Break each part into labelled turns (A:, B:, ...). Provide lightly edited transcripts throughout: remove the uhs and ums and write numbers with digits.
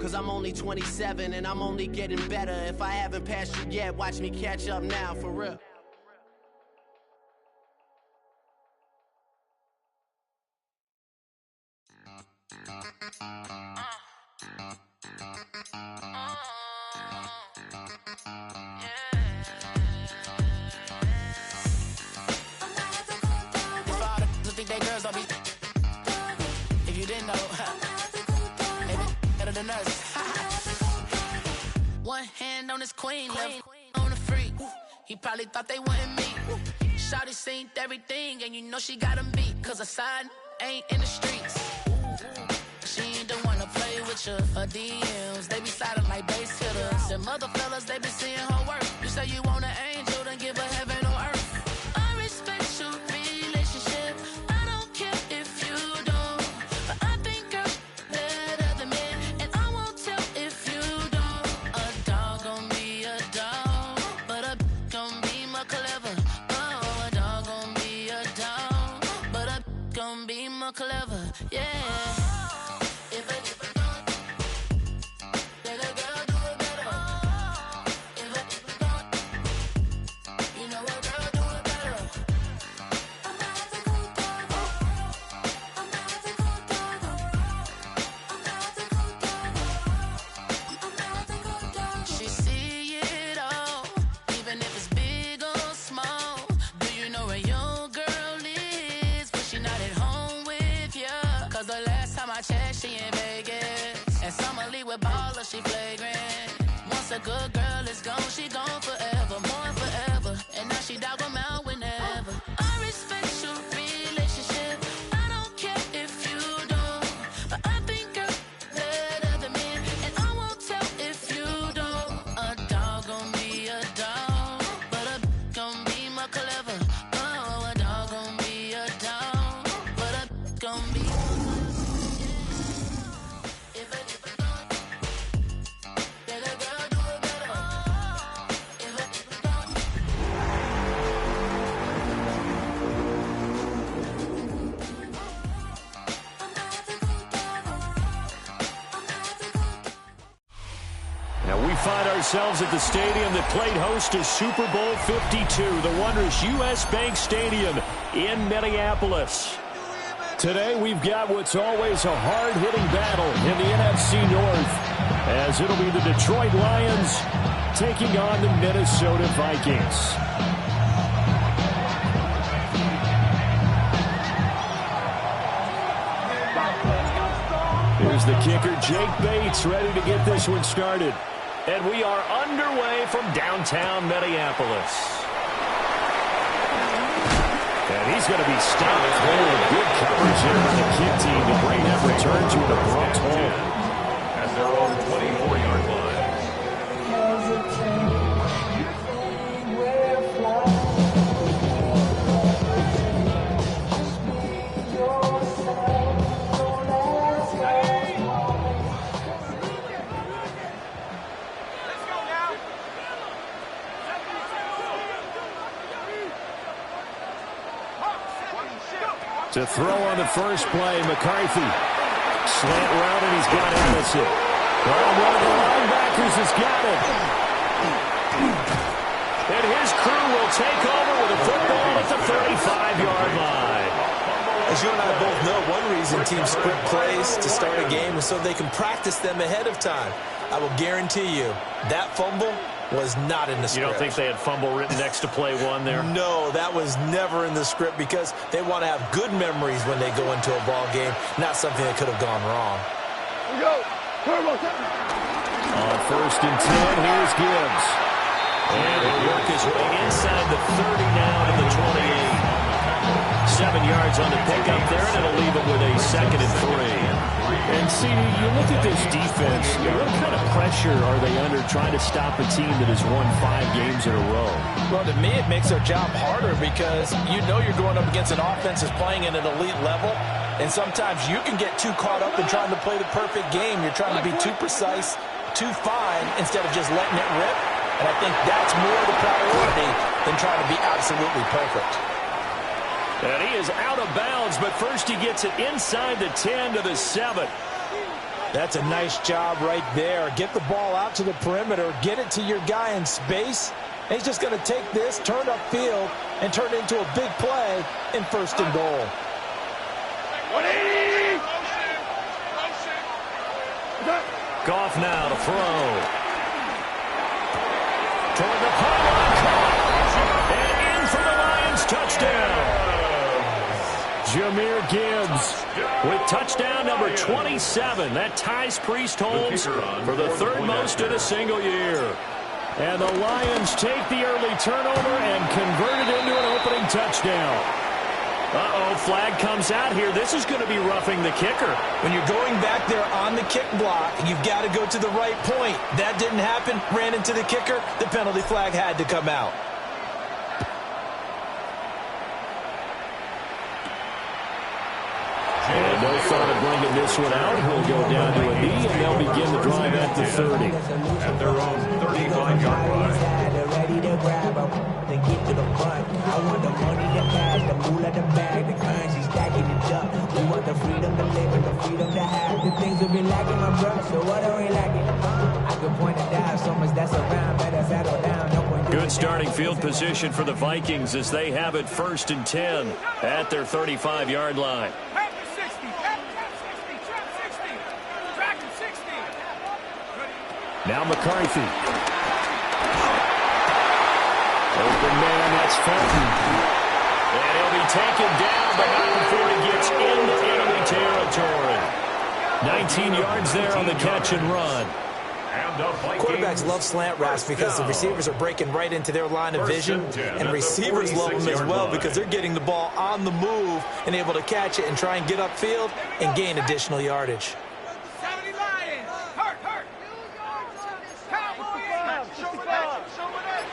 A: Cause I'm only 27 and I'm only getting better. If I haven't passed you yet, watch me catch up now, for real.
B: Think they girls don't be. If you didn't know, maybe better than us. One hand on his queen, left on the freak. He probably thought they wanted me. Shawty seen everything, and you know she got him beat. Cause her side ain't in the streets. She ain't the one to play with you. Her DMs, they be sliding like base hitters. And mother fellas, they be seeing her work. You say you want an angel, then give her heaven on earth. I respect your relationship. Clever, yeah. If a girl do it better. You know a girl do it better. I'm not the good dog. I'm not the good dog. I'm not the good dog. I'm not the good dog. She see it all, even if it's big or small. Do you know where your girl is? But she not at home. Cause the last time I checked, she in Vegas. And Summer Lee with baller, she flagrant. Once a good girl is gone, she gone forever, more forever. And now she dog them out whenever. I respect your relationship. I don't care if you don't. But I think you're better than me. And I won't tell if you don't. A dog gon' be a dog, but a gon' be more clever. Oh, a dog gon' be a dog, but a gon' be.
C: Find ourselves at the stadium that played host to Super Bowl 52, the wondrous U.S. Bank Stadium in Minneapolis. Today we've got what's always a hard-hitting battle in the NFC North, as it'll be the Detroit Lions taking on the Minnesota Vikings. Here's the kicker, Jake Bates, ready to get this one started. And we are underway from downtown Minneapolis. And he's going to be stopped. Good coverage here by the kick team to bring that return to an abrupt halt. At their own 24-yard line. To throw on the first play, McCarthy. Slant route, and he's got Allison. Well, one of the linebackers has got it. And his crew will take over with a football at the 35-yard line.
D: As you and I both know, one reason teams script plays to start a game is so they can practice them ahead of time. I will guarantee you that fumble was not in the script.
C: You don't think they had fumble written next to play one there?
D: No, that was never in the script because they want to have good memories when they go into a ball game, not something that could have gone wrong.
C: Here we go. On 1st and 10, here's Gibbs. And he'll work his way inside the 30 now to the 28. 7 yards on the pickup there, and it'll leave him with a 2nd and 3. And see, you look at this defense, what kind of pressure are they under trying to stop a team that has won 5 games in a row?
D: Well, to me, it makes their job harder because you know you're going up against an offense that's playing at an elite level, and sometimes you can get too caught up in trying to play the perfect game. You're trying to be too precise, too fine, instead of just letting it rip. And I think that's more the priority than trying to be absolutely perfect. And
C: he is out of bounds, but first he gets it inside the 10 to the 7.
D: That's a nice job right there. Get the ball out to the perimeter, get it to your guy in space, and he's just going to take this, turn upfield, and turn it into a big play in 1st and goal.
E: 180!
C: Goff now to throw. Toward the pylon, caught. And in for the Lions touchdown. Jahmyr Gibbs with touchdown number 27. That ties Priest Holmes for the 3rd most in a single year. And the Lions take the early turnover and convert it into an opening touchdown. Uh-oh, flag comes out here. This is going to be roughing the kicker.
D: When you're going back there on the kick block, you've got to go to the right point. That didn't happen. Ran into the kicker. The penalty flag had to come out.
C: And no thought of bringing this one out. He'll go down to a knee, and they'll begin the drive at the 30.
E: At their own 35-yard line.
F: Ready to grab up, then get to the front. I want the money, the cash, the moolah, the bag, the currency, stacking it up. We want the freedom to live and the freedom to have. The things we've been lacking, my bro, so what are we lacking? I could point it down, so much that's around, better settle down. No point
C: Good starting field position for the Vikings as they have it 1st and 10 at their 35-yard line.
E: Trap 60, trap 60, trap 60, track 60.
C: Now McCarthy. Open man, that's Felton. And he'll be taken down, but not before he gets into enemy territory. 19 yards there on the catch and run.
D: Quarterbacks love slant routes because the receivers are breaking right into their line of vision, and receivers love them as well because they're getting the ball on the move and able to catch it and try and get upfield and gain additional yardage.
E: 70 Lions, hurt, hurt. Cowboys, show it up, show it up.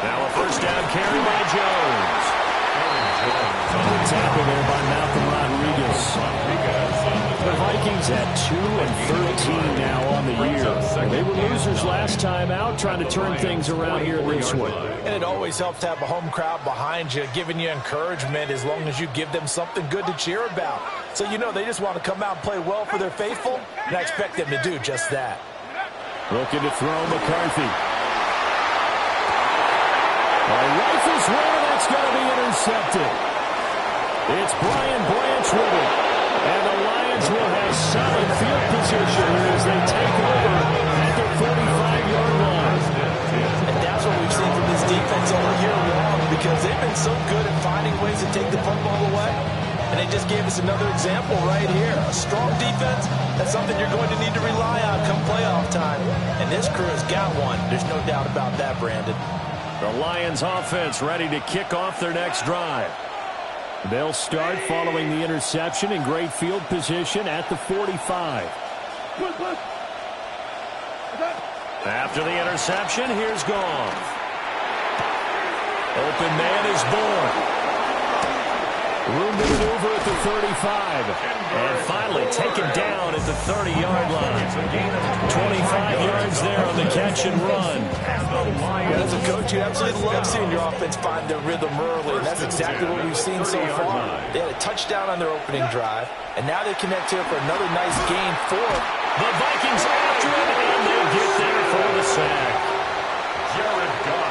C: Now a first down carry by Jones. The tackle there by Malcolm Rodriguez. The Vikings at 2-13 now on the year. They were losers last time out, trying to turn things around here this one.
D: And it always helps to have a home crowd behind you, giving you encouragement as long as you give them something good to cheer about. So you know they just want to come out and play well for their faithful, and I expect them to do just that.
C: Looking to throw McCarthy. A rifle's way, that's going to be intercepted. It's Brian Branch with it. And the Lions will have solid field position as they take over at their 45-yard line.
D: And that's what we've seen from this defense all year long because they've been so good at finding ways to take the football away. And they just gave us another example right here. A strong defense, that's something you're going to need to rely on come playoff time. And this crew has got one. There's no doubt about that, Brandon.
C: The Lions offense ready to kick off their next drive. They'll start following the interception in great field position at the 45. After the interception, here's Goff. Open man is born. Room to maneuver at the 35. And finally taken down at the 30-yard line. 25 yards there on the catch and run.
D: As a coach, you absolutely love seeing your offense find their rhythm early, and that's exactly what we've seen so far. They had a touchdown on their opening drive, and now they connect here for another nice gain for
C: the Vikings after it, and they get there for the sack.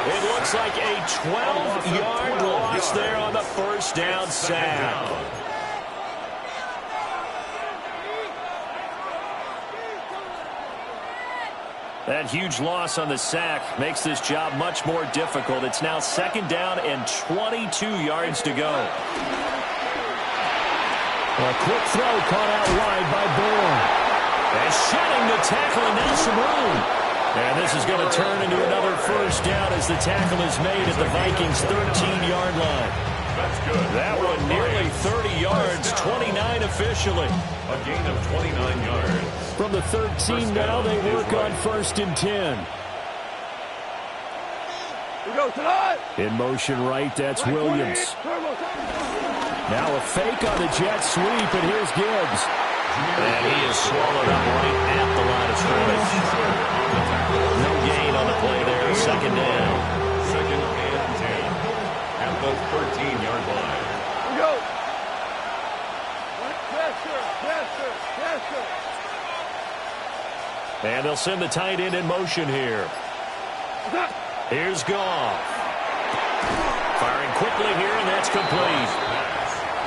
C: It looks like a 12-yard loss there on the first down sack. That huge loss on the sack makes this job much more difficult. It's now 2nd down and 22 yards to go. A quick throw caught out wide by Bourne. And shedding the tackle, and now some room. And this is going to turn into another first down as the tackle is made at the Vikings' 13-yard line.
E: That's good.
C: That one nearly 30 yards, 29 officially.
E: A gain of 29 yards.
C: From the 13 now, they work on 1st and 10.
E: We go tonight.
C: In motion right, that's Williams. Now a fake on the jet sweep, and here's Gibbs. And he is swallowed up right at the line of scrimmage. No gain on the play there, 2nd down.
E: 2nd and 10 at the 13-yard line. We go. Yes, sir. Yes, sir.
C: And they'll send the tight end in motion here. Here's Goff. Firing quickly here, and that's complete.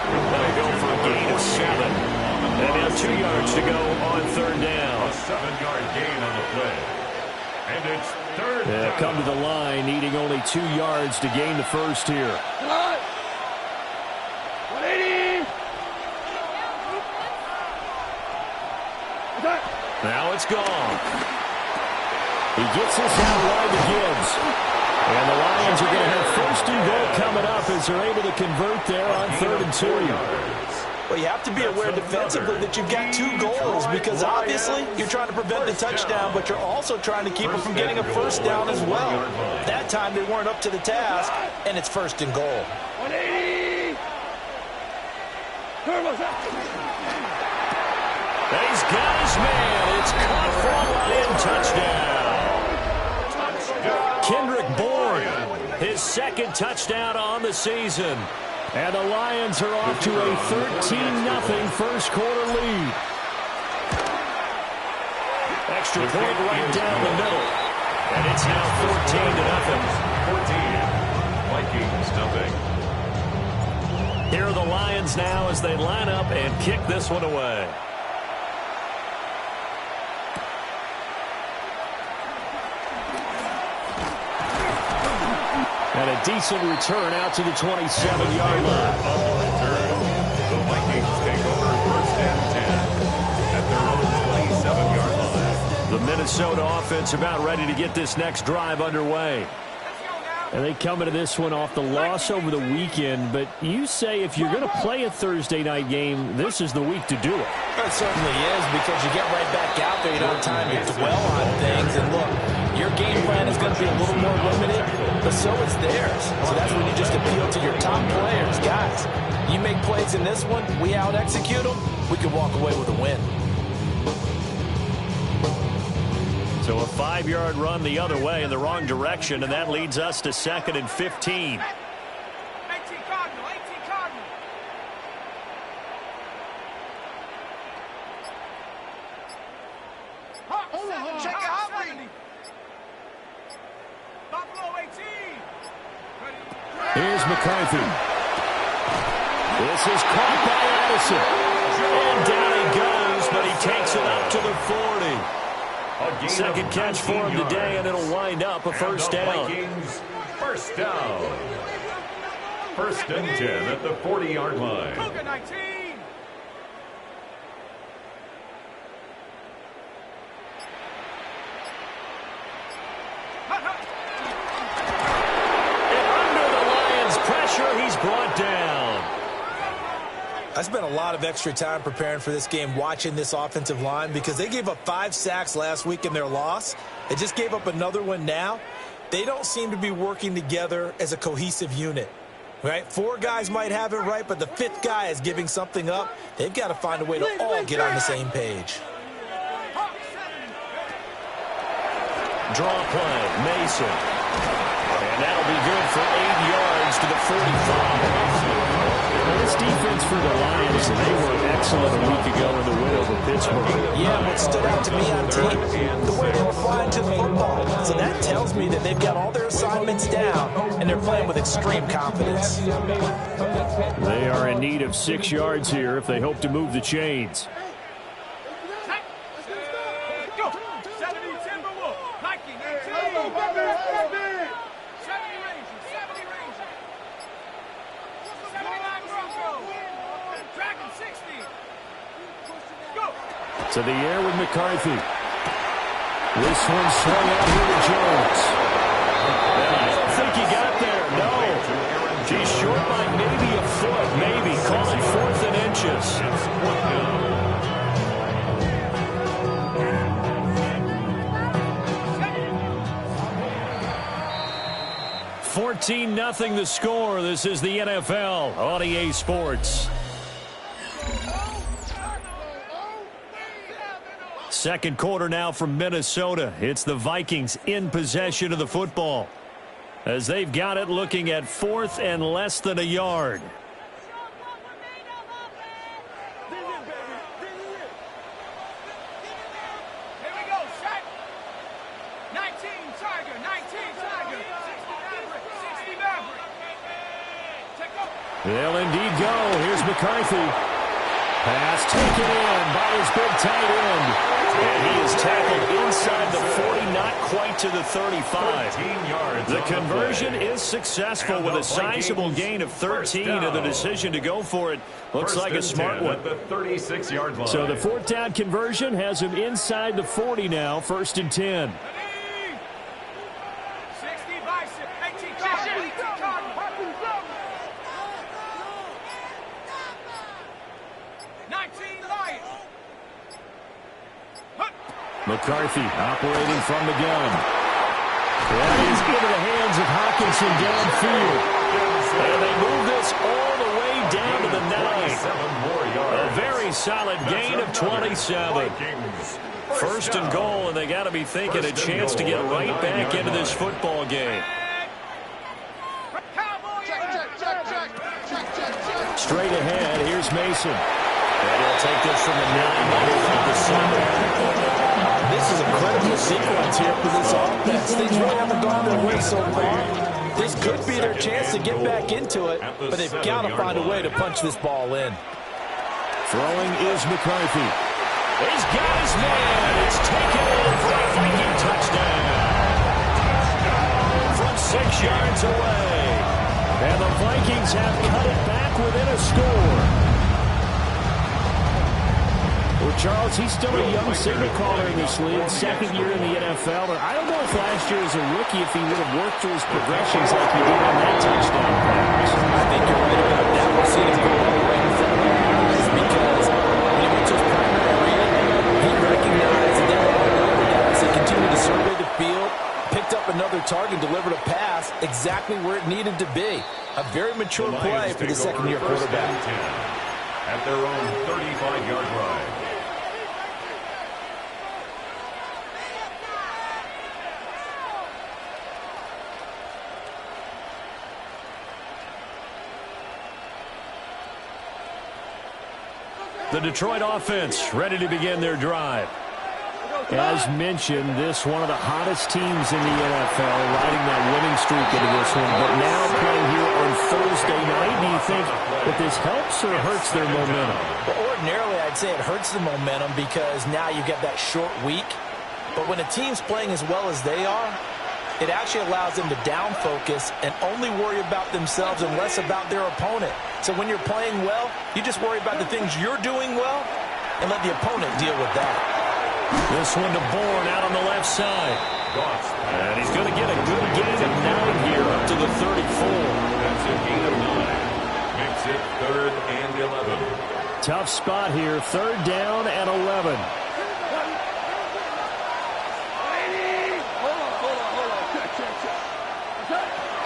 C: They'll go for a gain of 7. And now 2 yards to go on third down.
G: A 7-yard gain on the play. And it's third
C: They'll
G: down.
C: come to the line, needing only 2 yards to gain the first here.
E: 180.
C: Now it's gone. He gets this out wide to Gibbs. And the Lions are going to have first and goal coming up as they're able to convert there on 3rd and 2.
D: Well, you have to be aware defensively that you've got 2 goals because obviously you're trying to prevent the touchdown, but you're also trying to keep them from getting a first down as well. That time they weren't up to the task, and it's 1st and goal.
E: 180.
C: He's got his man. It's caught for a Lion touchdown. Kendrick Bourne, his 2nd touchdown on the season. And the Lions are off to a 13-0 first quarter lead. Extra point right down the middle. And it's now 14-0.
G: 14. Vikings nothing.
C: Here are the Lions now as they line up and kick this one away. And a decent return out to the 27-yard line.
G: On the return, the Vikings take over 1st and 10 at their own 27-yard line.
C: The Minnesota offense about ready to get this next drive underway. And they come into this one off the loss over the weekend, but you say if you're going to play a Thursday night game, this is the week to do it.
D: It certainly is because you get right back out there. You don't have time to dwell on things. And look, your game plan is going to be a little more limited, but so is theirs. So that's when you just appeal to your top players. Guys, you make plays in this one, we out-execute them, we can walk away with a win.
C: So a 5-yard run the other way in the wrong direction, and that leads us to 2nd and 15.
E: 18 Cardinal, 18 Cardinal. Check it out, Buffalo 18.
C: Here's McCarthy. This is caught by Addison. And down he goes, but he takes it up to the 40. Second catch for him today, and it'll wind up a first down.
G: Vikings first down. 1st and 10 at the 40-yard line.
E: Cougar 19.
C: And under the Lions' pressure, he's brought down.
D: I spent a lot of extra time preparing for this game watching this offensive line because they gave up 5 sacks last week in their loss. They just gave up another one now. They don't seem to be working together as a cohesive unit. Right? 4 guys might have it right, but the 5th guy is giving something up. They've got to find a way to all get on the same page.
C: Draw play, Mason. And that'll be good for 8 yards to the 45. This defense for the Lions, they were excellent a week ago in the win over Pittsburgh.
D: Yeah, what stood out to me on tape, the way they were flying to the football. So that tells me that they've got all their assignments down, and they're playing with extreme confidence.
C: They are in need of 6 yards here if they hope to move the chains.
E: Go. 70 Timberwolves. Viking 18. 70 Rangers. 70 Rangers. 79 Broncos. Dragon 60. Go.
C: To the air with McCarthy. This one swung out here to Jones. And I don't think he got there. No. He's short by maybe a foot. Maybe. Call it 4th and inches. 14-0 the score. This is the NFL on EA Sports. Second quarter now from Minnesota. It's the Vikings in possession of the football as they've got it looking at 4th and less than a yard.
E: Here we go.
C: They'll indeed go. Here's McCarthy. Pass taken in by his big tight end. And he is tackled inside the 40, not quite to the 35. The conversion is successful with a sizable gain of 13, and the decision to go for it looks like a smart one.
G: The 36-yard line.
C: So the fourth down conversion has him inside the 40 now, 1st and 10.
E: 60 bicep, 18 Cardinal, 18 Cardinal. 19 Lion.
C: McCarthy operating from the gun. That is into the hands of Hockenson downfield. And they move this all the way down to the 9. A very solid gain of 27. 1st and goal, and they got to be thinking a chance to get right back into this football game. Straight ahead, here's Mason. And he'll take this from the 9 to the 7.
D: This is a critical sequence here for this offense. Things really haven't gone their way so far. This could be their chance to get back into it, but they've got to find a way to punch this ball in.
C: Throwing is McCarthy. He's got his man. It's taken in for a Viking touchdown. From 6 yards away. And the Vikings have cut it back within a score. Well, Charles, he's still a young signal caller in this league, 2nd year in the NFL. And I don't know if last year as a rookie, if he would have worked through his progressions like he did on that touchdown pass.
D: I think you're right about that. We'll see him go all the way in front of our eyes because when he went to his primary read, he recognized that there were other guys that continued to survey the field, picked up another target, delivered a pass exactly where it needed to be. A very mature play for the second-year quarterback.
G: At their own 35-yard line.
C: The Detroit offense ready to begin their drive. As mentioned, this one of the hottest teams in the NFL, riding that winning streak into this one, but now playing here on Thursday night. Do you think that this helps or hurts their momentum?
D: Well, ordinarily, I'd say it hurts the momentum because now you get that short week. But when a team's playing as well as they are, it actually allows them to down focus and only worry about themselves and less about their opponent. So when you're playing well, you just worry about the things you're doing well and let the opponent deal with that.
C: This one to Bourne out on the left side. And he's going to get a good gain of 9 here up to the 34.
G: That's a gain of 9. Makes it 3rd and 11.
C: Tough spot here. 3rd down and 11.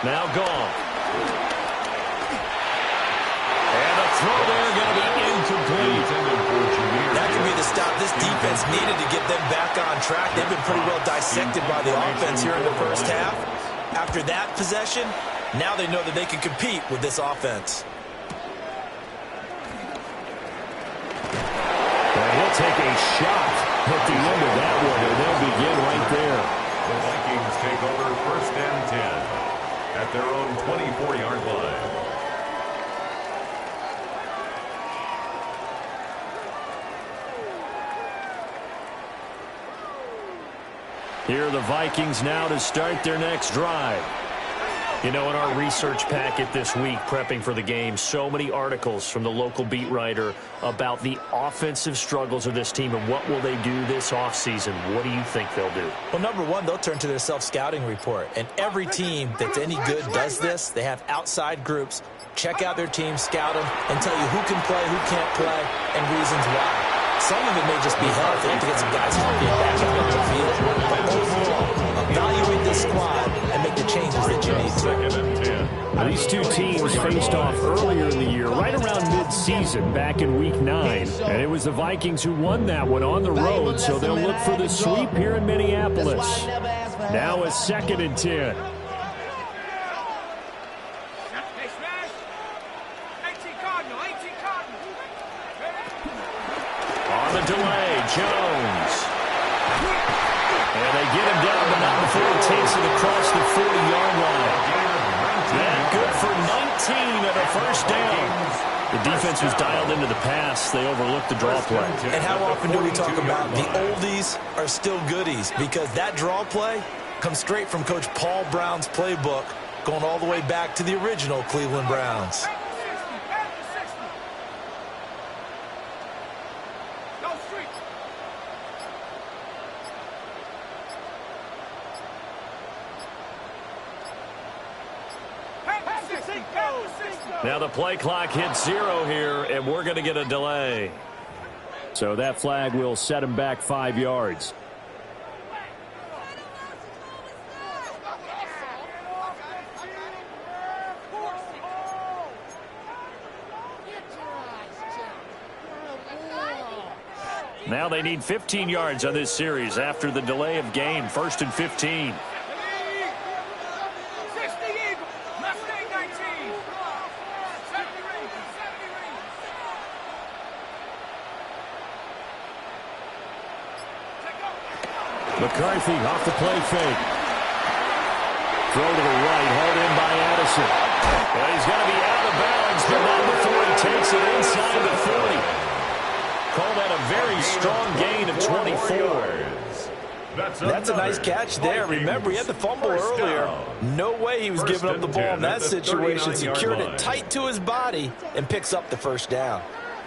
C: Now gone. And a throw there going to be incomplete.
D: That could be the stop this defense needed to get them back on track. They've been pretty well dissected by the offense here in the first half. After that possession, now they know that they can compete with this offense.
C: And he'll take a shot at the end of that one, and they'll begin right there.
G: The Vikings take over 1st and 10 at their own 24-yard line.
C: Here are the Vikings now to start their next drive. You know, in our research packet this week, prepping for the game, so many articles from the local beat writer about the offensive struggles of this team and what will they do this offseason. What do you think they'll do?
D: Well, number one, they'll turn to their self-scouting report. And every team that's any good does this. They have outside groups. Check out their team, scout them, and tell you who can play, who can't play, and reasons why. Some of it may just be health. They have to get some guys healthy and back up on the field. But overall, evaluate this squad and make the changes that you need to.
C: Now, these two teams faced off earlier in the year, right around mid-season, back in Week 9. And it was the Vikings who won that one on the road, so they'll look for the sweep here in Minneapolis. Now a 2nd and 10. On the delay, Jones. And they get him down, but not before he takes it across the 40-yard line. That good for and a first down. The defense was dialed into the pass. They overlooked the draw play.
D: And how often do we talk about the oldies are still goodies? Because that draw play comes straight from Coach Paul Brown's playbook, going all the way back to the original Cleveland Browns.
C: Now the play clock hits 0 here, and we're going to get a delay. So that flag will set him back 5 yards. Now they need 15 yards on this series after the delay of game. 1st and 15. McCarthy off the play fake. Throw to the right, hauled in by Addison. Well, he's going to be out of bounds, but not before he takes it inside the 40. Call that a very strong gain of 24.
D: That's a nice catch there. Remember, he had the fumble earlier. No way he was giving up the ball in that situation. Secured it tight to his body and picks up the first down.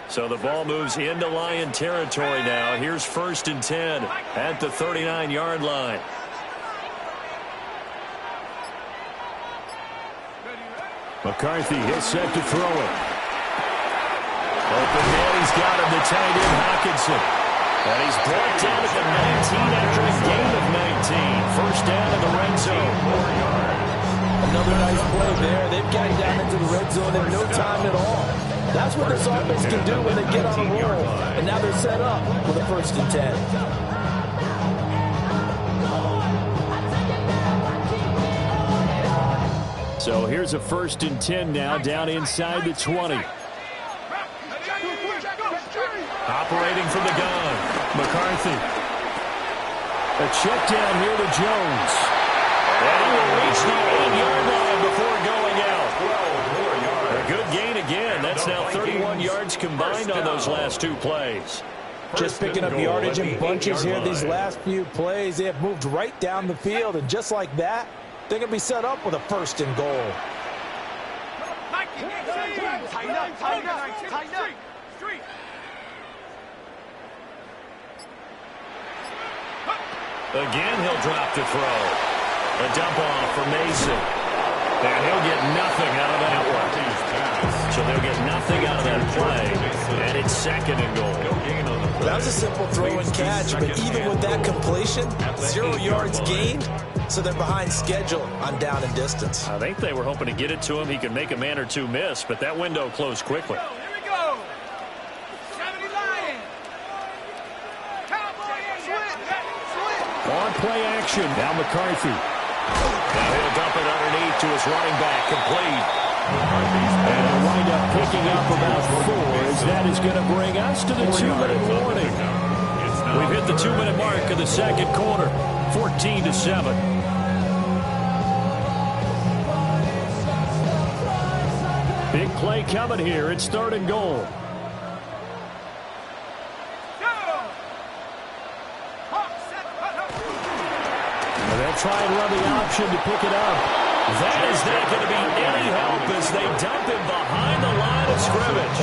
C: So the ball moves into Lion territory now. Here's 1st and 10 at the 39-yard line. McCarthy is set to throw it. Open man, he's got him, the tight end Hockenson. And he's brought down at the 19 after a gain of 19. First down in the red zone.
D: Another nice play there. They've gotten down into the red zone in no time at all. That's what this offense can do when they get on a roll. And now they're set up with a 1st and 10.
C: So here's a 1st and 10 now, down inside the 20. Operating from the gun, McCarthy. A check down here to Jones. And he will reach the 8-yard line before going out. A good gain again. That's now 31 yards combined on those last 2 plays.
D: Just picking up yardage in bunches here these last few plays. They have moved right down the field, and just like that, they're going to be set up with a 1st and goal.
C: Again, he'll drop to throw. A dump off for Mason. And he'll get nothing out of that one. So they'll get nothing out of that play. And it's 2nd and goal.
D: That was a simple throw and catch, but even with that completion, 0 yards gained, so they're behind schedule on down and distance.
C: I think they were hoping to get it to him. He could make a man or 2 miss, but that window closed quickly.
E: Here we go. 70 Lions.
C: On play action. Now McCarthy. Now he'll dump it underneath to his running back. Complete. And he'll wind up picking up about 4 as that is going to bring us to the 2-minute warning. We've hit the 2-minute mark of the 2nd quarter. 14-7. Big play coming here. It's 3rd and goal. And they'll try and run the option to pick it up. That is not going to be any help as they dump him behind the line of scrimmage.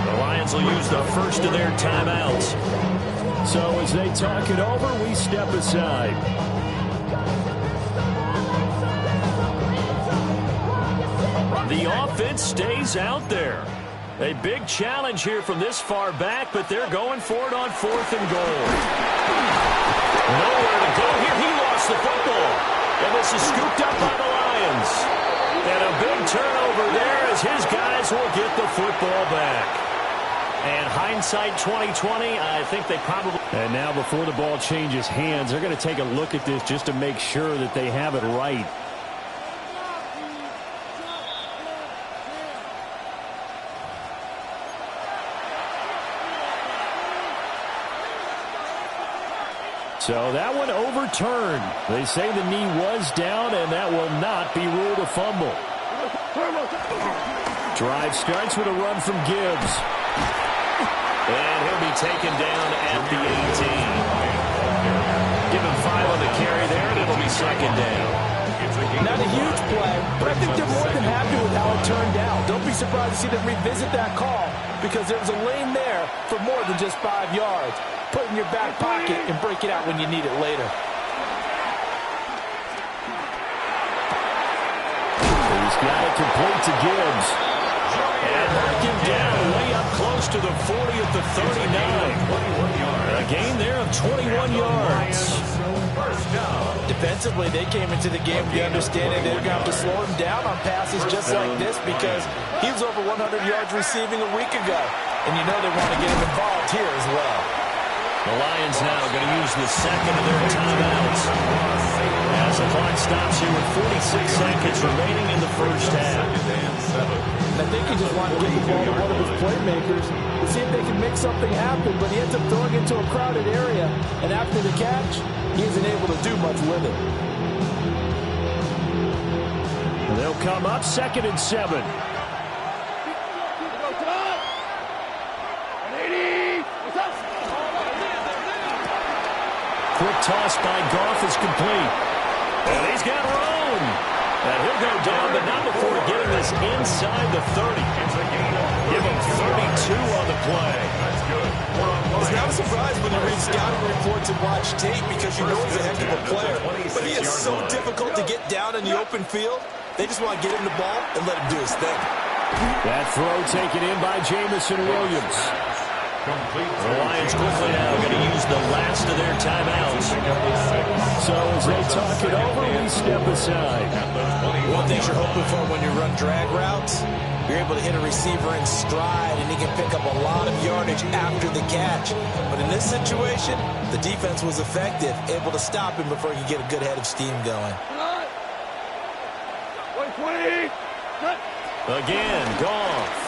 C: The Lions will use the first of their timeouts. So as they talk it over, we step aside. The offense stays out there. A big challenge here from this far back, but they're going for it on 4th and goal. Nowhere to go here. He lost the football. And this is scooped up by the Lions. And a big turnover there as his guys will get the football back. And hindsight 2020, I think they probably... And now before the ball changes hands, they're going to take a look at this just to make sure that they have it right. So that one overturned. They say the knee was down, and that will not be ruled a fumble. Drive starts with a run from Gibbs. And he'll be taken down at the 18. Give him 5 on the carry there, and it'll be second down.
D: Not a huge play, but I think they're more than happy with how it turned out. Don't be surprised to see them revisit that call because there was a lane there for more than just 5 yards. Put it in your back pocket and break it out when you need it later.
C: He's got it complete to Gibbs. And knocked him down way up close to the 40 at the 39. A gain there of 21 yards.
D: Defensively, they came into the game with the understanding they're going to have to slow him down on passes just like this because he was over 100 yards receiving a week ago. And you know they want to get him involved here as well.
C: The Lions now going to use the second of their timeouts as the clock stops here with 46 seconds remaining in the first half.
D: I think he just wanted to get the ball to one of his playmakers to see if they can make something happen, but he ends up throwing it into a crowded area, and after the catch, he isn't able to do much with it.
C: They'll come up 2nd and 7. Quick toss by Goff is complete. And he's got room. And he'll go down, but not before getting this inside the 30. Give him 32 on the play.
D: It's not a surprise when you read scouting reports and watch tape because you know he's a heck of a player. But he is so difficult to get down in the open field. They just want to get him the ball and let him do his thing.
C: That throw taken in by Jamison Williams. The Lions quickly now going to use the last of their timeouts. So as they talk it over, we step aside.
D: One thing you're hoping for when you run drag routes, you're able to hit a receiver in stride and he can pick up a lot of yardage after the catch. But in this situation, the defense was effective, able to stop him before he could get a good head of steam going.
C: Again, Goff.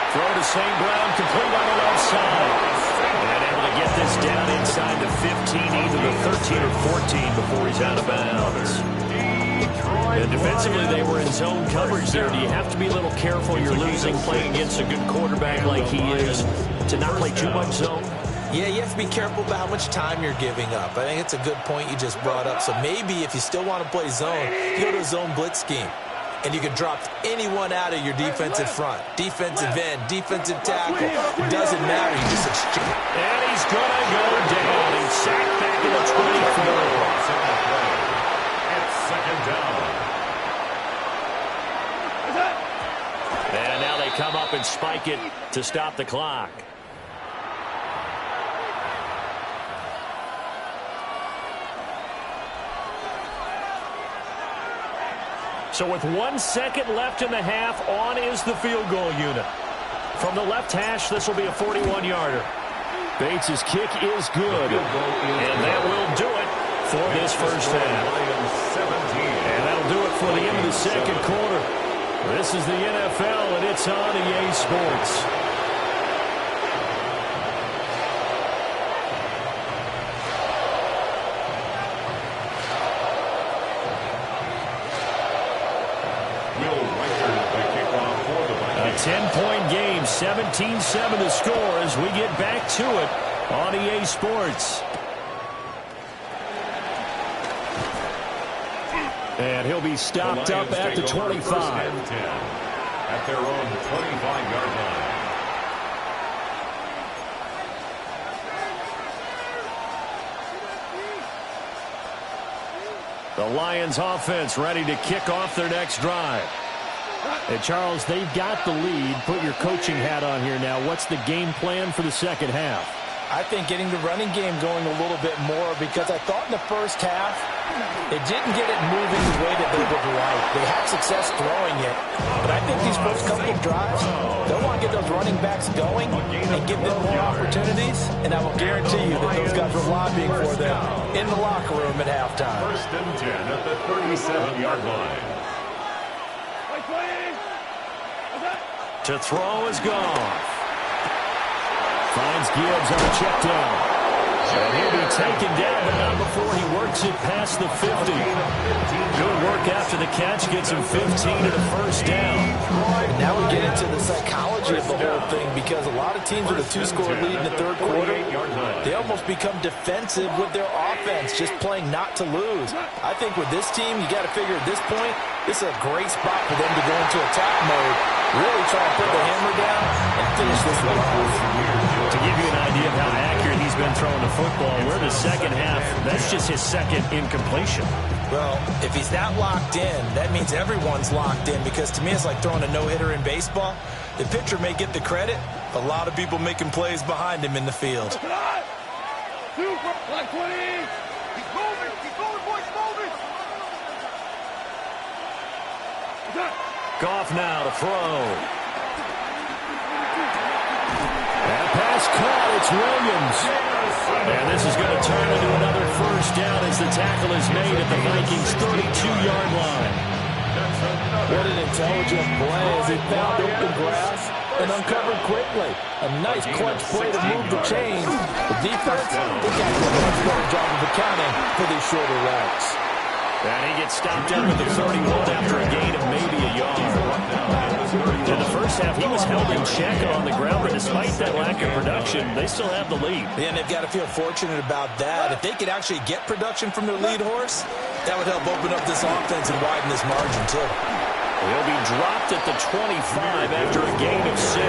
C: Throw to St. Brown, complete on the left side. And able to get this down inside the 15, either the 13 or 14 before he's out of bounds. And defensively, they were in zone coverage there. Do you have to be a little careful? You're losing playing against a good quarterback like he is to not play too much zone?
D: Yeah, you have to be careful about how much time you're giving up. I think it's a good point you just brought up. So maybe if you still want to play zone, you go to a zone blitz scheme. And you can drop anyone out of your defensive front. Defensive end, defensive tackle. It doesn't matter. You just exchange.
C: And he's going to go down. He's sacked back in the 24.
G: It's second down.
C: And now they come up and spike it to stop the clock. So with 1 second left in the half, on is the field goal unit. From the left hash, this will be a 41-yarder. Bates' kick is good. And that will do it for this first half. And that'll do it for the end of the second quarter. This is the NFL, and it's on EA Sports. A 10-point game, 17-7 the score as we get back to it on EA Sports. And he'll be stopped up at the 25.
G: At their own 25-yard line.
C: The Lions offense ready to kick off their next drive. And Charles, they've got the lead. Put your coaching hat on here now. What's the game plan for the second half?
D: I think getting the running game going a little bit more because I thought in the first half they didn't get it moving the way that they would like. They had success throwing it, but I think these first couple of drives, they'll want to get those running backs going and give them more opportunities, and I will guarantee you that those guys were lobbying for them in the locker room at halftime.
G: First and 10 at the 37-yard line.
C: To throw is gone. Finds Gibbs on a check down. And he'll be taken down, but not before he works it past the 50. Good work after the catch, gets him 15 and a first down.
D: Now we get into the psychology of the whole thing, because a lot of teams with a 2-score lead in the third quarter, they almost become defensive with their offense, just playing not to lose. I think with this team, you got to figure at this point, this is a great spot for them to go into attack mode, really try to put the hammer down and finish this one off.
C: To give you an idea of how accurate he's been throwing the football, we're in the second half. That's just his second incompletion.
D: Well, if he's that locked in, that means everyone's locked in, because to me it's like throwing a no-hitter in baseball. The pitcher may get the credit, a lot of people making plays behind him in the field.
E: Keep moving, boys, moving.
C: Goff now to throw. That pass caught. It's Williams. And this is going to turn into another first down as the tackle is made at the Vikings' 32-yard line.
D: What an intelligent play as he found open grass and uncovered quickly. A nice clutch play to move the chains. The defense, they got to do a much better job of accounting for these shorter routes.
C: And he gets stopped up at the 31 after a gain of maybe a yard. In the first half, he was held in check on the ground, but despite that lack of production, they still have the lead.
D: And they've got to feel fortunate about that. If they could actually get production from their lead horse, that would help open up this offense and widen this margin, too.
C: He'll be dropped at the 25 after a gain of 6.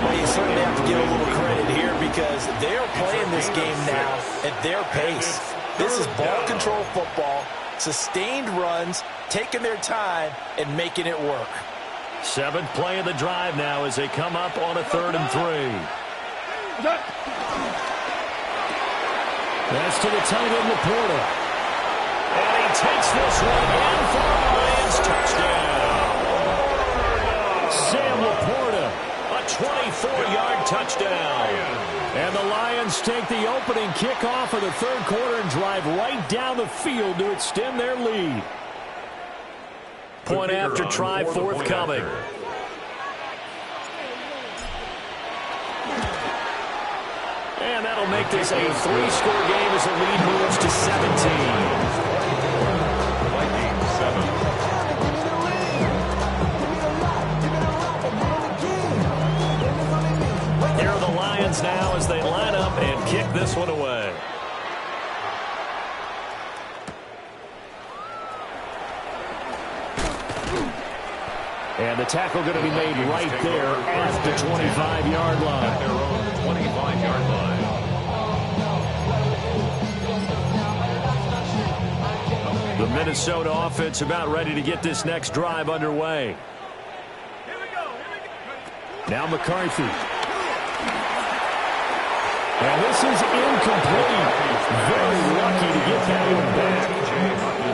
D: Well, you certainly have to give a little credit here, because they are playing this game now at their pace. This is ball control football, sustained runs, taking their time, and making it work.
C: 7th play of the drive now as they come up on a 3rd and 3. That's to the tight end, Laporta. And he takes this one in for the Lions touchdown. Sam Laporta, a 24-yard touchdown. And the Lions take the opening kickoff of the third quarter and drive right down the field to extend their lead. Point after try forthcoming. And that'll make this a 3-score game as the lead moves to 17.
G: Vikings 7.
C: Here are the Lions now as they line up and kick this one away. And the tackle going to be made right there at the 25-yard line.
G: At their own 25-yard line.
C: The Minnesota offense about ready to get this next drive underway. Now McCarthy. And this is incomplete. Very lucky to get that one back.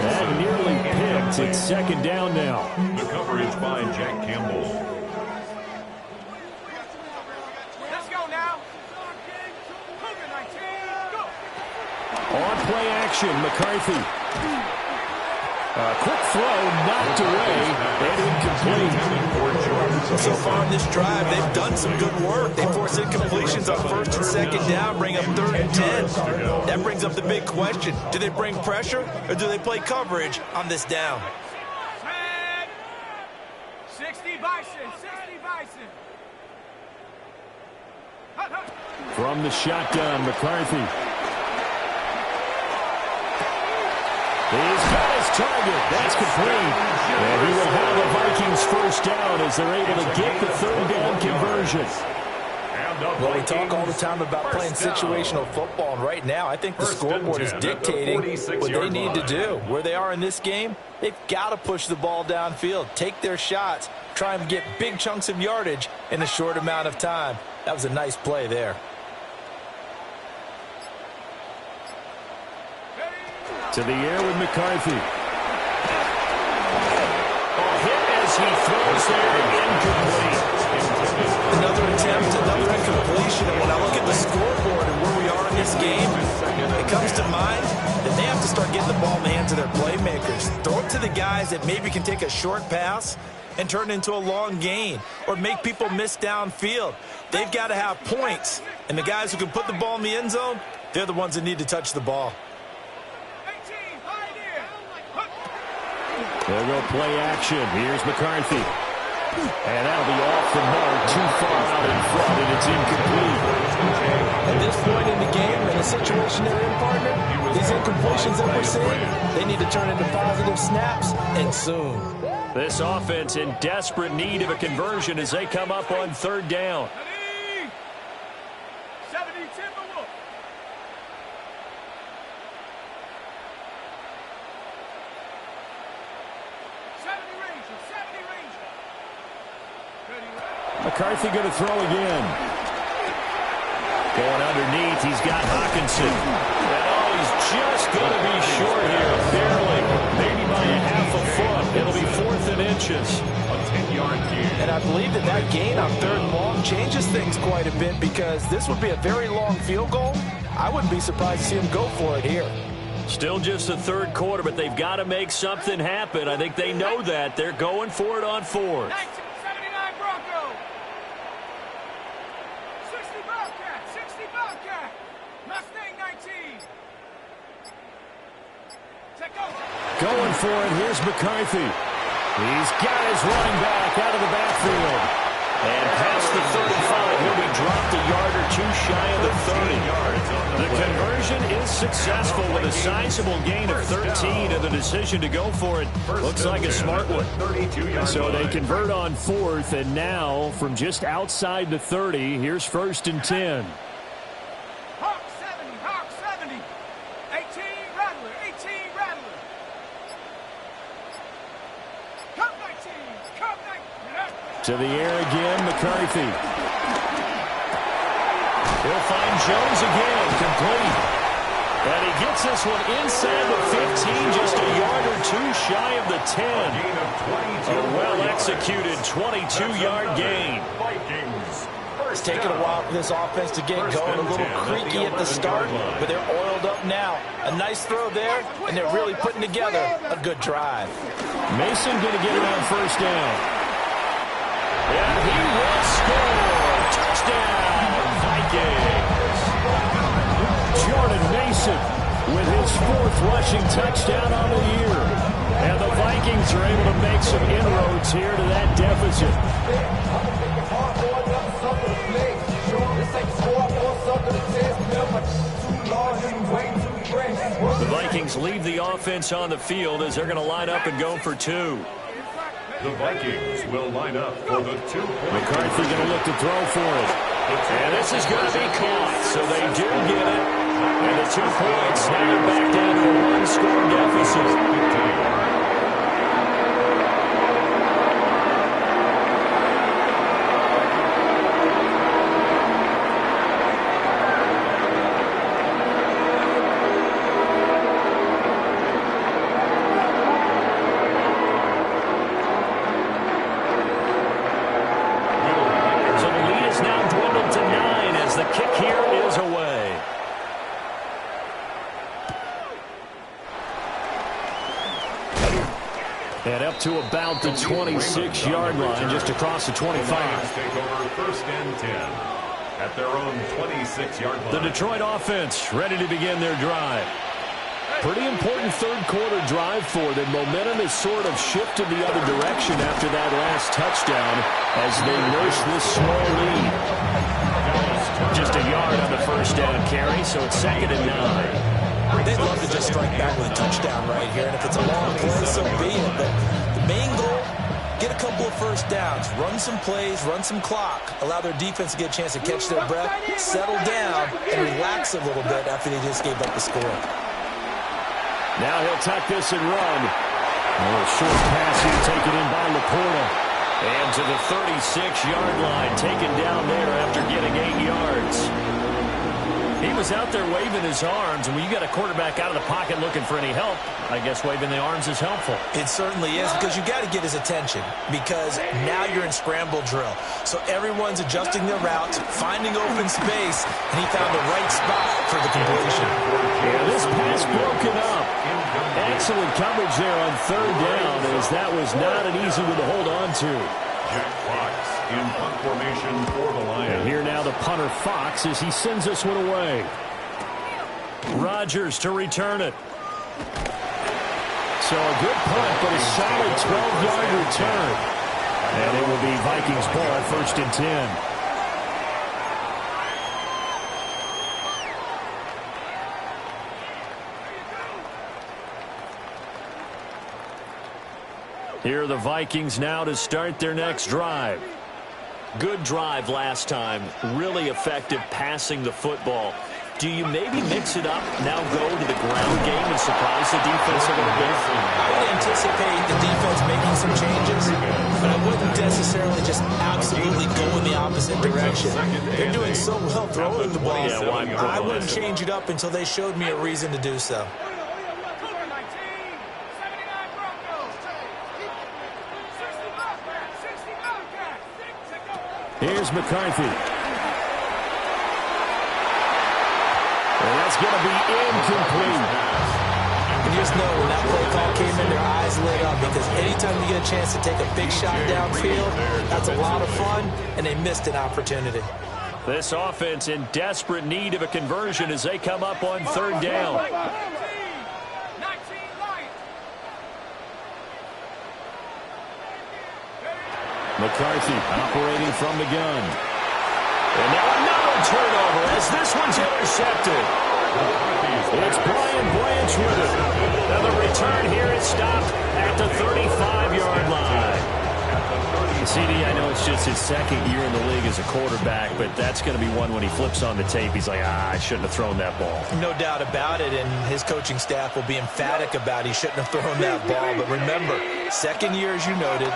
C: That nearly picked. It's 2nd down now.
G: The coverage by Jack Campbell.
E: Let's go now. Cougar 19, go.
C: On play action, McCarthy. Quick throw, knocked away, and incomplete.
D: So far in this drive, they've done some good work. They force incompletions on 1st and 2nd down, bring up 3rd and 10. That brings up the big question. Do they bring pressure, or do they play coverage on this down?
E: 60 Bison, 60 Bison. Hut, hut.
C: From the shotgun, McCarthy. He's got his target. That's complete. And he will have the Vikings first down as they're able to get the 3rd down conversion.
D: Well, we talk all the time about playing situational football, and right now I think the scoreboard is dictating what they need to do. Where they are in this game, they've got to push the ball downfield, take their shots, try and get big chunks of yardage in a short amount of time. That was a nice play there.
C: To the air with McCarthy. A hit as he throws there, incomplete.
D: Another attempt, another incompletion, and when I look at the scoreboard and where we are in this game, it comes to mind that they have to start getting the ball in the hands of their playmakers. Throw it to the guys that maybe can take a short pass and turn it into a long gain or make people miss downfield. They've got to have points, and the guys who can put the ball in the end zone, they're the ones that need to touch the ball.
C: They'll go play action. Here's McCarthy. And that'll be off the mark, too far out in front, and it's incomplete.
D: At this point in the game, in the situation they're in, partner, these incompletions that we're seeing, they need to turn into positive snaps, and soon.
C: This offense in desperate need of a conversion as they come up on third down.
E: 70 Timberwolves.
C: McCarthy going to throw again. Going underneath, he's got Hockenson. And he's just going to be short here, barely, maybe by a half a foot. It'll be 4th and inches.
G: A 10-yard gain.
D: And I believe that gain on 3rd and long changes things quite a bit because this would be a very long field goal. I wouldn't be surprised to see him go for it here.
C: Still just the 3rd quarter, but they've got to make something happen. I think they know that. They're going for it on 4th.
E: 1979 Bronco. 60 Bobcat. 60 Bobcat. Mustang 19. Take over.
C: Going for it. Here's McCarthy. He's got his running back out of the backfield. And past the 35, he'll be dropped a yard or two shy of the 30. The conversion is successful with a sizable gain of 13, and the decision to go for it looks like a smart one. So they convert on 4th, and now from just outside the 30, here's 1st and 10.
E: Hawk 70. Hawk 70. 18 Rattler. 18 Rattler. Cup 19. Cup 19.
C: To the air again, McCarthy. He'll find Jones again, complete. And he gets this one inside the 15, just a yard or two shy of the 10. A well-executed 22-yard gain.
D: It's taken a while for this offense to get going. A little creaky at the start, but they're oiled up now. A nice throw there, and they're really putting together a good drive.
C: Mason going to get it on 1st down. And he will score. Touchdown, Vikings. Jordan Mason with his 4th rushing touchdown on the year. And the Vikings are able to make some inroads here to that deficit. The Vikings leave the offense on the field as they're going to line up and go for 2.
G: The Vikings will line up for the 2-point.
C: McCarthy going to look to throw for it. And this is going to be caught, so they do get it. And the 2 points, now they're back down to a 1-score deficit. And up to about the 26-yard line, just across the 25.
G: Take over 1st and 10 at their own 26-yard line.
C: The Detroit offense ready to begin their drive. Pretty important 3rd quarter drive for them. Momentum has sort of shifted the other direction after that last touchdown as they nurse this small lead. Just a yard on the 1st down carry, so it's 2nd and 9.
D: They'd love to just strike back with a touchdown right here, and if it's a long play, so be it. But the main goal, get a couple of 1st downs, run some plays, run some clock, allow their defense to get a chance to catch their breath, settle down, and relax a little bit after they just gave up the score.
C: Now he'll tuck this and run. A little short pass here taken in by Laporta. And to the 36-yard line, taken down there after getting 8 yards. He was out there waving his arms, and when you got a quarterback out of the pocket looking for any help, I guess waving the arms is helpful.
D: It certainly is, because you got to get his attention, because now you're in scramble drill. So everyone's adjusting their routes, finding open space, and he found the right spot for the completion.
C: Yeah, this pass broken up. Excellent coverage there on third down, as that was not an easy one to hold on to.
G: Jack Fox in punt formation for the Lions.
C: And here now the punter Fox as he sends this one away. Rodgers to return it. So a good punt, but a solid 12-yard return. And it will be Vikings ball, 1st and 10. Here are the Vikings now to start their next drive.
H: Good drive last time. Really effective passing the football. Do you maybe mix it up, now go to the ground game and surprise the defense a little bit?
D: I would anticipate the defense making some changes, but I wouldn't necessarily just absolutely go in the opposite direction. They're doing so well throwing the ball.
H: Yeah, well,
D: I wouldn't change it up until they showed me a reason to do so.
C: Here's McCarthy. And that's going to be incomplete.
D: And just know when that play call came in, their eyes lit up, because anytime you get a chance to take a big shot downfield, that's a lot of fun, and they missed an opportunity.
C: This offense in desperate need of a conversion as they come up on third down. McCarthy operating from the gun. And now another turnover as this one's intercepted. It's Brian Branch with it. And the return here is stopped at the 35-yard line. CD, I know it's just his second year in the league as a quarterback, but that's going to be one when he flips on the tape. He's like, I shouldn't have thrown that ball.
D: No doubt about it, and his coaching staff will be emphatic about he shouldn't have thrown that ball. But remember, second year, as you noted,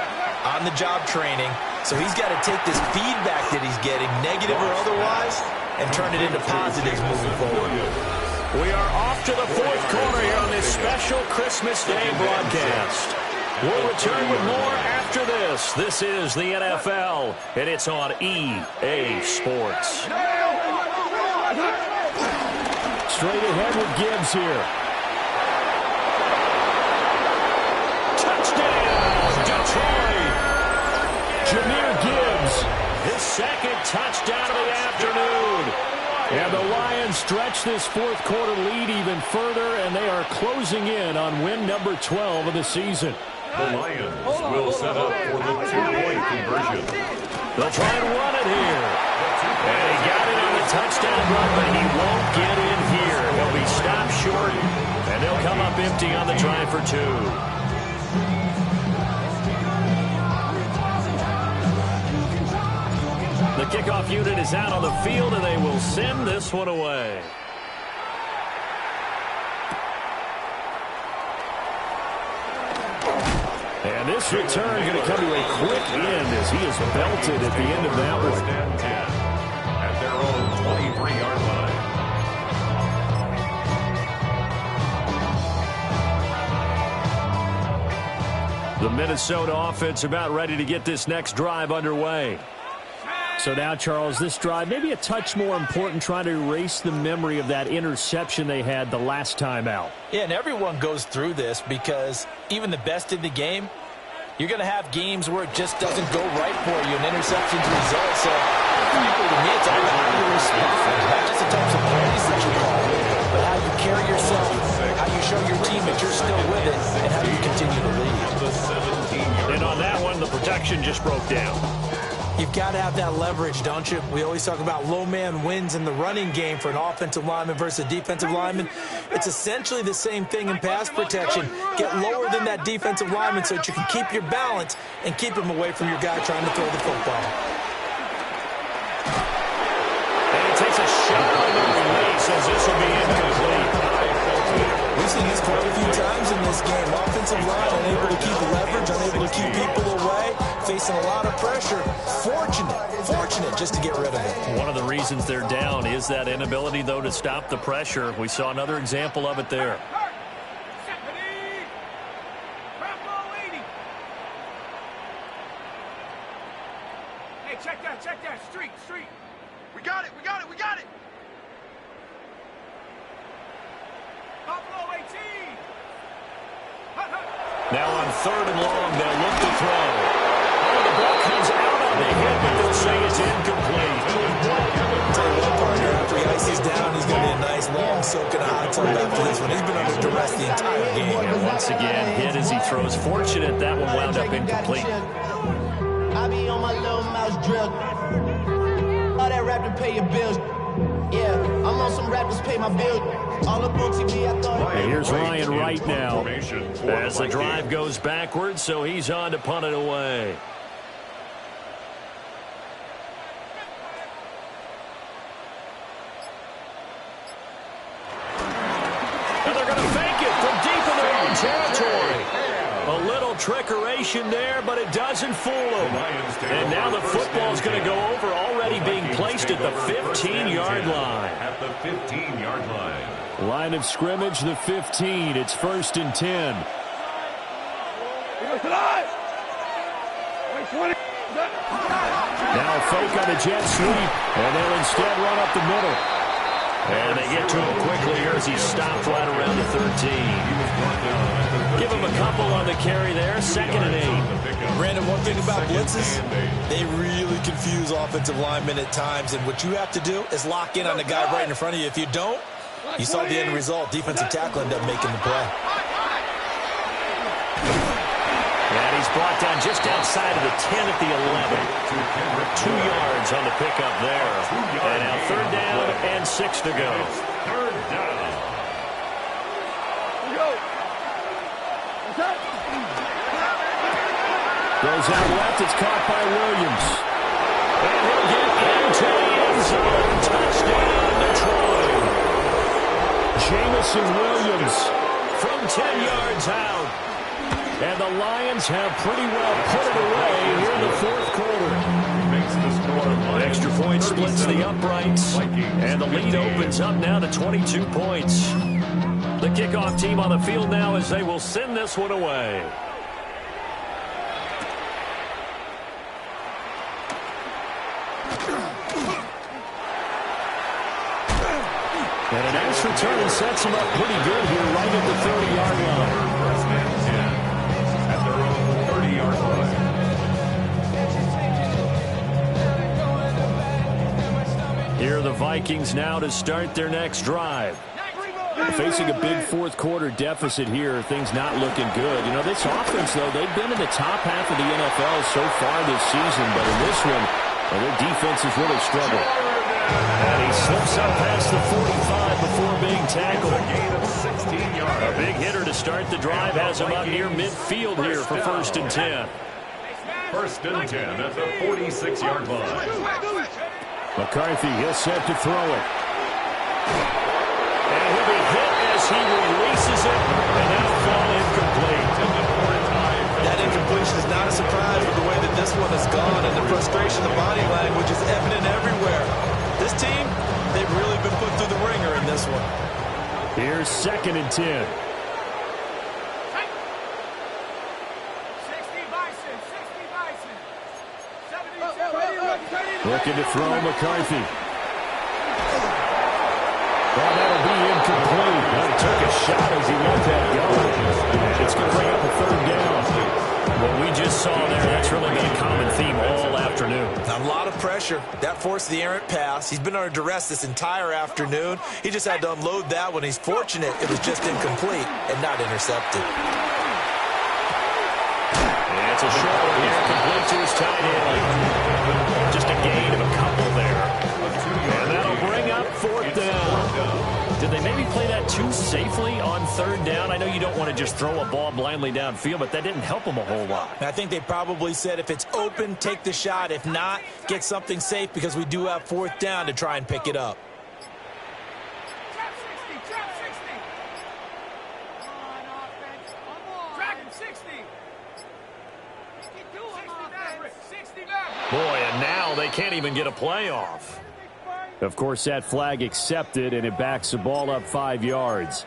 D: on-the-job training, so he's got to take this feedback that he's getting, negative or otherwise, and turn it into positives moving forward.
C: We are off to the fourth quarter here on this special Christmas Day broadcast. We'll return with more after this. This is the NFL, and it's on EA Sports. Straight ahead with Gibbs here. Touchdown, Detroit! Jahmyr Gibbs, his second touchdown of the afternoon. And the Lions stretch this fourth quarter lead even further, and they are closing in on win number 12 of the season.
G: The Lions will set up for the two-point conversion.
C: They'll try and run it here. And he got it on the touchdown run, but he won't get in here. He'll be stopped short, and they'll come up empty on the try for two. The kickoff unit is out on the field, and they will send this one away. And this return going to come to a quick end as he is belted at the end of that one.
G: 10 at their own 23-yard line.
C: The Minnesota offense about ready to get this next drive underway. So now, Charles, this drive maybe a touch more important, trying to erase the memory of that interception they had the last time out.
D: Yeah, and everyone goes through this because even the best in the game, you're going to have games where it just doesn't go right for you, and interceptions result. So, frankly, to me, it's all about how you respond, not just the types of plays that you call, but how you carry yourself, how you show your team that you're still with it, and how you continue to lead.
C: And on that one, the protection just broke down.
D: You've got to have that leverage, don't you? We always talk about low man wins in the running game for an offensive lineman versus a defensive lineman. It's essentially the same thing in pass protection. Get lower than that defensive lineman so that you can keep your balance and keep him away from your guy trying to throw the football.
C: And he takes a shot on the release as this will be incomplete.
D: We've seen this quite a few times in this game. Offensive line unable to keep leverage, unable to keep people away, facing a lot of pressure. Fortunate just to get rid of it.
C: One of the reasons they're down is that inability, though, to stop the pressure. We saw another example of it there.
E: Hey, check that. Street. We got it.
C: Now on 3rd and long, they'll look to throw. Oh, the ball comes out on the hit, but they'll say it's incomplete.
D: Tell you what, partner, after he ices down, he's going to be a nice long soak in a hot tub after this one. He's been under duress the entire game.
C: And once again, hit as he throws. Fortunate that one wound up incomplete.
A: I be on my little mouse drill. All that rap to pay your bills. Yeah, I'm on some rappers pay my bills. All the books TV, I thought.
C: And here's Ryan right now
G: Formation for
C: as the
G: Vikings.
C: drive goes backwards, so he's on to punt it away. And they're going to fake it from deep in their own territory. A little trickeration there, but it doesn't fool them. And now the football's going to go over, already being placed at the 15-yard line.
G: At the 15-yard line.
C: Line of scrimmage, the 15. It's 1st and 10. Now a fake on the jet sweep, and they'll instead run up the middle. And they get to him quickly here as he stopped right around the 13. Give him a couple on the carry there, 2nd and 8.
D: Brandon, one thing about blitzes, they really confuse offensive linemen at times, and what you have to do is lock in on the guy right in front of you. If you don't, you saw the end result. Defensive tackle ended up making the play.
C: And he's brought down just outside of the 10 at the 11. 2 yards on the pickup there. And now 3rd down and 6 to go.
G: 3rd down.
C: Goes out left. It's caught by Williams. And he'll get into the end zone. Touchdown, Detroit. Jamison Williams from 10 yards out. And the Lions have pretty well put it away here in the 4th quarter.
G: Makes the score.
C: Extra point splits the uprights. And the lead opens up now to 22 points. The kickoff team on the field now as they will send this one away. And a nice return sets him up pretty good here right at the 30-yard line.
G: First and 10 at their own 30-yard line.
C: Here are the Vikings now to start their next drive. Facing a big 4th quarter deficit here, things not looking good. You know, this offense, though, they've been in the top half of the NFL so far this season, but in this one, well, their defense has really struggled. And he slips up past the 45 before being tackled.
G: A gain of 16 yards.
C: A big hitter to start the drive has him up near midfield here for 1st and 10.
G: 1st and 10 at the 46-yard line.
C: McCarthy, he'll set to throw it. And he'll be hit as he releases it, and that'll fall incomplete.
D: That incompletion is not a surprise with the way that this one has gone, and the frustration, the body language is evident everywhere. This team, they've really been put through the ringer in this one.
C: Here's 2nd and 10.
E: 60 Bison, 60 Bison. 70.
C: Looking to throw McCarthy. Well, that'll be incomplete. He took a shot as he let that go. It's going to bring up a 3rd down. What we just saw there, that's really been a common theme all afternoon.
D: A lot of pressure. That forced the errant pass. He's been under duress this entire afternoon. He just had to unload that one. He's fortunate it was just incomplete and not intercepted.
C: And it's a short one here, complete to his tight end. Just a gain of a couple there. And that'll bring up 4th down. Did they maybe play that too safely on 3rd down? I know you don't want to just throw a ball blindly downfield, but that didn't help them a whole lot.
D: I think they probably said if it's open, take the shot. If not, get something safe because we do have 4th down to try and pick it up.
E: Trap 60, trap 60. Come on, offense. Come on. Track him, 60. 60 Maverick, 60 Maverick.
C: Boy, and now they can't even get a playoff. Of course, that flag accepted, and it backs the ball up 5 yards.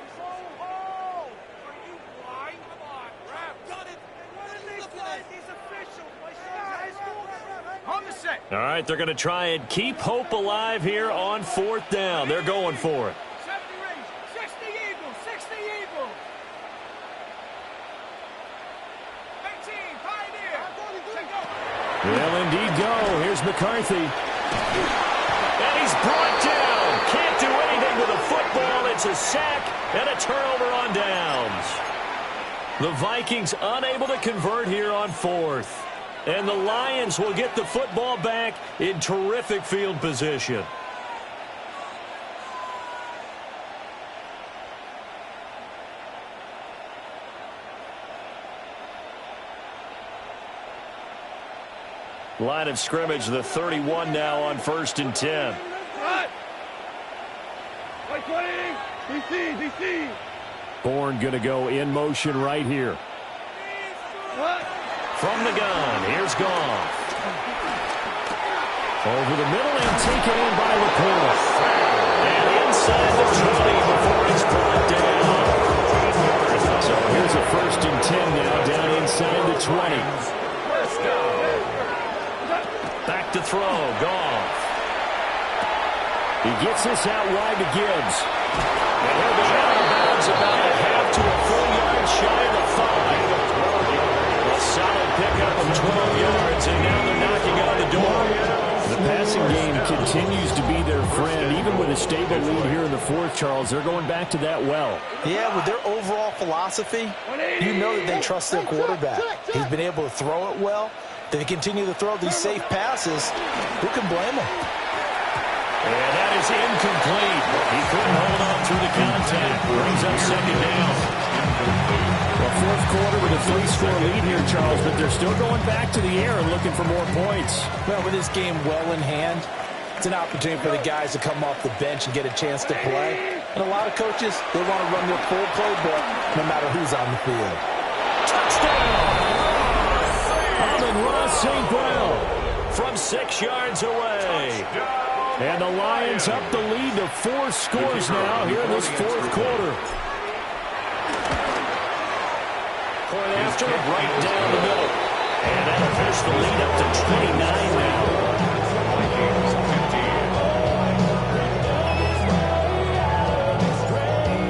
C: All right, they're going to try and keep hope alive here on 4th down. They're going for it.
E: 70 range, 60 Eagles, 60 Eagles.
C: Will indeed go. Here's McCarthy.
H: And he's brought down. Can't do anything with a football. It's a sack and a turnover on downs. The Vikings unable to convert here on fourth. And the Lions will get the football back in terrific field position. Line of scrimmage, the 31 now on 1st and 10.
C: Bourne going to go in motion right here.
H: From the gun, here's Goff.
C: Over the middle and taken in by Laporta.
H: And inside the 20 before it's brought down.
C: So here's a 1st and 10 now down inside the 20.
H: Back to throw, Goff.
C: He gets this out wide to Gibbs.
H: And he'll be out of bounds about a half to a full yard shy of the 5. A solid pickup of 12 yards, and now they're knocking on the door.
C: The passing game continues to be their friend. Even with a stable lead here in the fourth, Charles, they're going back to that well.
D: Yeah, with their overall philosophy, you know that they trust their quarterback. He's been able to throw it well. They continue to throw these safe passes. Who can blame them?
H: And that is incomplete. He couldn't hold on through the contact. Brings up 2nd down.
C: Well, fourth quarter with a 3-score lead here, Charles, but they're still going back to the air and looking for more points.
D: Well, with this game well in hand, it's an opportunity for the guys to come off the bench and get a chance to play. And a lot of coaches, they want to run their full playbook no matter who's on the field.
C: Touchdown! Amon-Ra St. Brown
H: From 6 yards away.
C: And the Lions up the lead to 4 scores now here in this fourth quarter.
H: Point after, right down the middle. And that'll push the lead up to 29 now.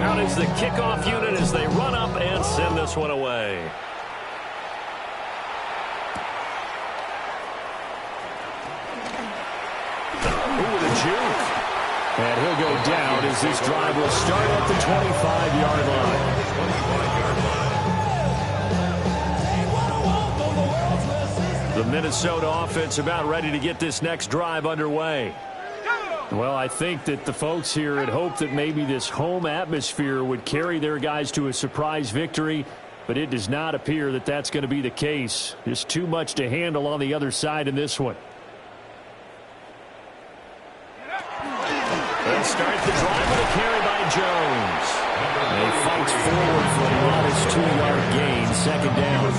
H: Out is the kickoff unit as they run up and send this one away. Juke.
C: And he'll go down as this drive will start at the 25-yard line.
H: The Minnesota offense about ready to get this next drive underway.
C: Well, I think that the folks here had hoped that maybe this home atmosphere would carry their guys to a surprise victory, but it does not appear that that's going to be the case. Just too much to handle on the other side in this one.
H: They'll start the drive with a carry by Jones.
C: And he fights forward for a modest 2-yard gain, 2nd down.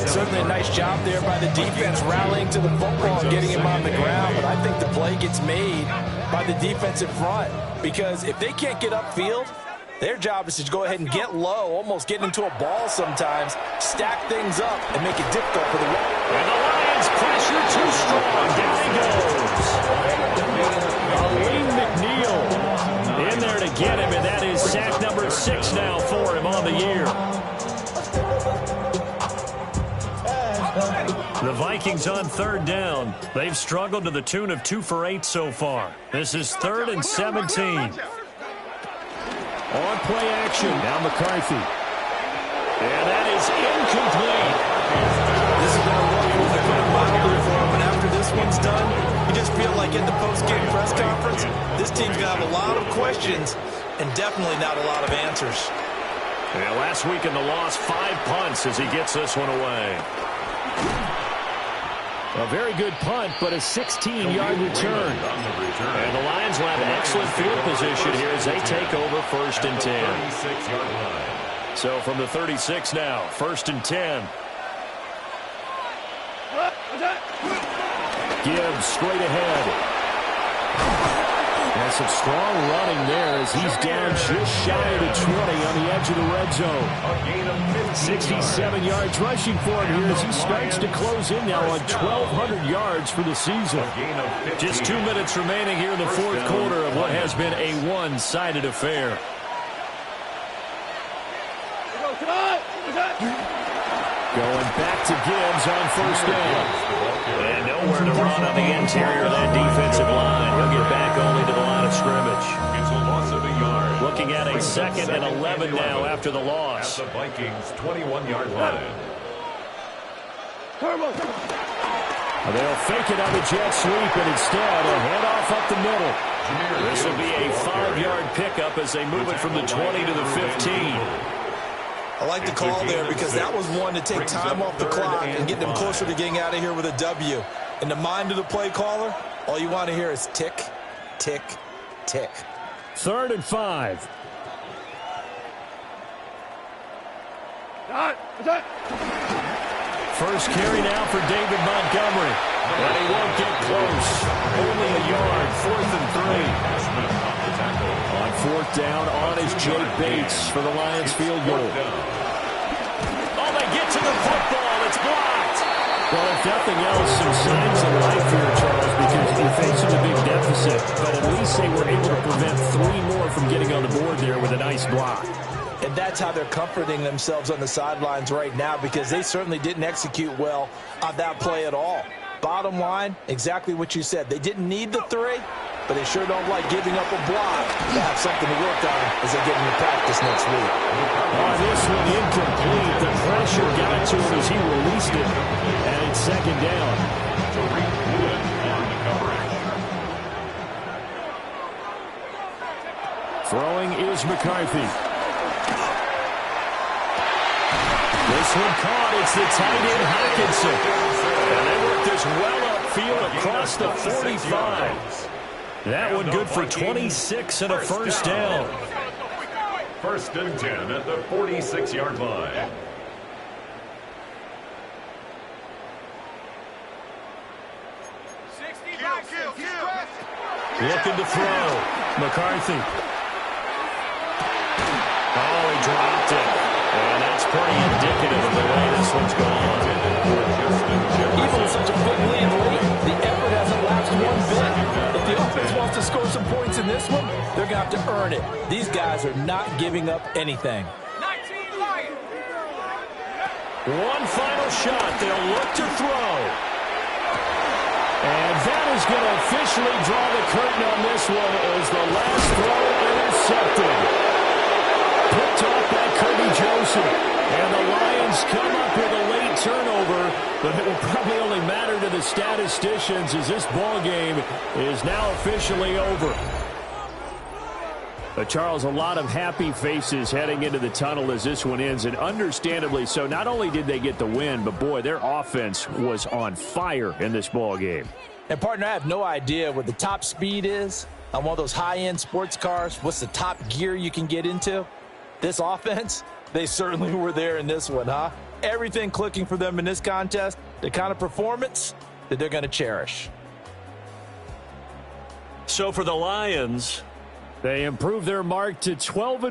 D: Certainly a nice job there by the defense rallying to the football and getting him on the ground, but I think the play gets made by the defensive front because if they can't get upfield, their job is to go ahead and get low, almost get into a ball sometimes, stack things up, and make it difficult for the run.
H: And the Lions pressure too strong. Down he goes.
C: Aleem McNeil in there to get him, and that is sack number 6 now for him on the year.
H: The Vikings on 3rd down. They've struggled to the tune of 2 for 8 so far. This is 3rd and 17.
C: On play action, now McCarthy.
H: And that is incomplete.
D: This is going to look a little bit milder for him, and after this one's done, you just feel like in the post-game press conference, this team's going to have a lot of questions and definitely not a lot of answers.
H: Yeah, last week in the loss, 5 punts as he gets this one away.
C: A very good punt, but a 16-yard return.
H: And the Lions will have excellent field position here as they take over 1st and 10. So from the 36 now, 1st and 10.
C: Gibbs straight ahead. And some strong running there as he's down just shy of the 20 on the edge of the red zone. 67 yards rushing for him here as he starts to close in now on 1,200 yards for the season.
H: Just 2 minutes remaining here in the fourth quarter of what has been a one-sided affair.
C: Going back to Gibbs on first down. And nowhere to run on the interior of that defensive line. He'll get back only to the line of scrimmage.
G: It's a loss of a yard.
C: Looking at a 2nd and 11 now after the loss.
G: At the Vikings' 21-yard line.
C: They'll fake it on the jet sweep, and instead a handoff up the middle. This will be a 5-yard pickup as they move it from the 20 to the 15.
D: I like the call there because that was one to take time off the clock and get them closer to getting out of here with a W. In the mind of the play caller, all you want to hear is tick, tick, tick.
C: 3rd and 5. First carry now for David Montgomery. And he won't get close. Only a yard, 4th and 3. On 4th down, on is Jake Bates for the Lions field goal. Oh, they get to the football. It's blocked. Well, if nothing else, some signs of life here, Charles, because you're facing a big deficit. But at least they were able to prevent 3 more from getting on the board there with a nice block.
D: And that's how they're comforting themselves on the sidelines right now, because they certainly didn't execute well on that play at all. Bottom line, exactly what you said. They didn't need the 3, but they sure don't like giving up a block to have something to work on as they get into practice next week.
C: Oh, this one incomplete. The pressure got to him as he released it. And it's 2nd down. Throwing is McCarthy. This one caught. It's the tight end Hockenson. And they work this well upfield across the 45. That one good for 26 and a first down.
G: 1st and 10 at the 46-yard line.
C: Looking to throw. McCarthy. Oh, he dropped it. And that's pretty indicative of the way this one's gone.
D: Even with such a big lead late, the effort hasn't lapsed one bit. If the offense wants to score some points in this one, they're going to have to earn it. These guys are not giving up anything.
E: 19 Lions.
C: One final shot. They'll look to throw. And that is going to officially draw the curtain on this one as the last throw intercepted. Picked off by Kirby Joseph. And the Lions come up with a late turnover, but it will probably only matter to the statisticians as this ball game is now officially over. But Charles, a lot of happy faces heading into the tunnel as this one ends, and understandably so. Not only did they get the win, but boy, their offense was on fire in this ball game.
D: And partner, I have no idea what the top speed is on one of those high-end sports cars. What's the top gear you can get into? This offense, they certainly were there in this one, huh? Everything clicking for them in this contest, the kind of performance that they're going to cherish.
C: So for the Lions, they improved their mark to 12-4.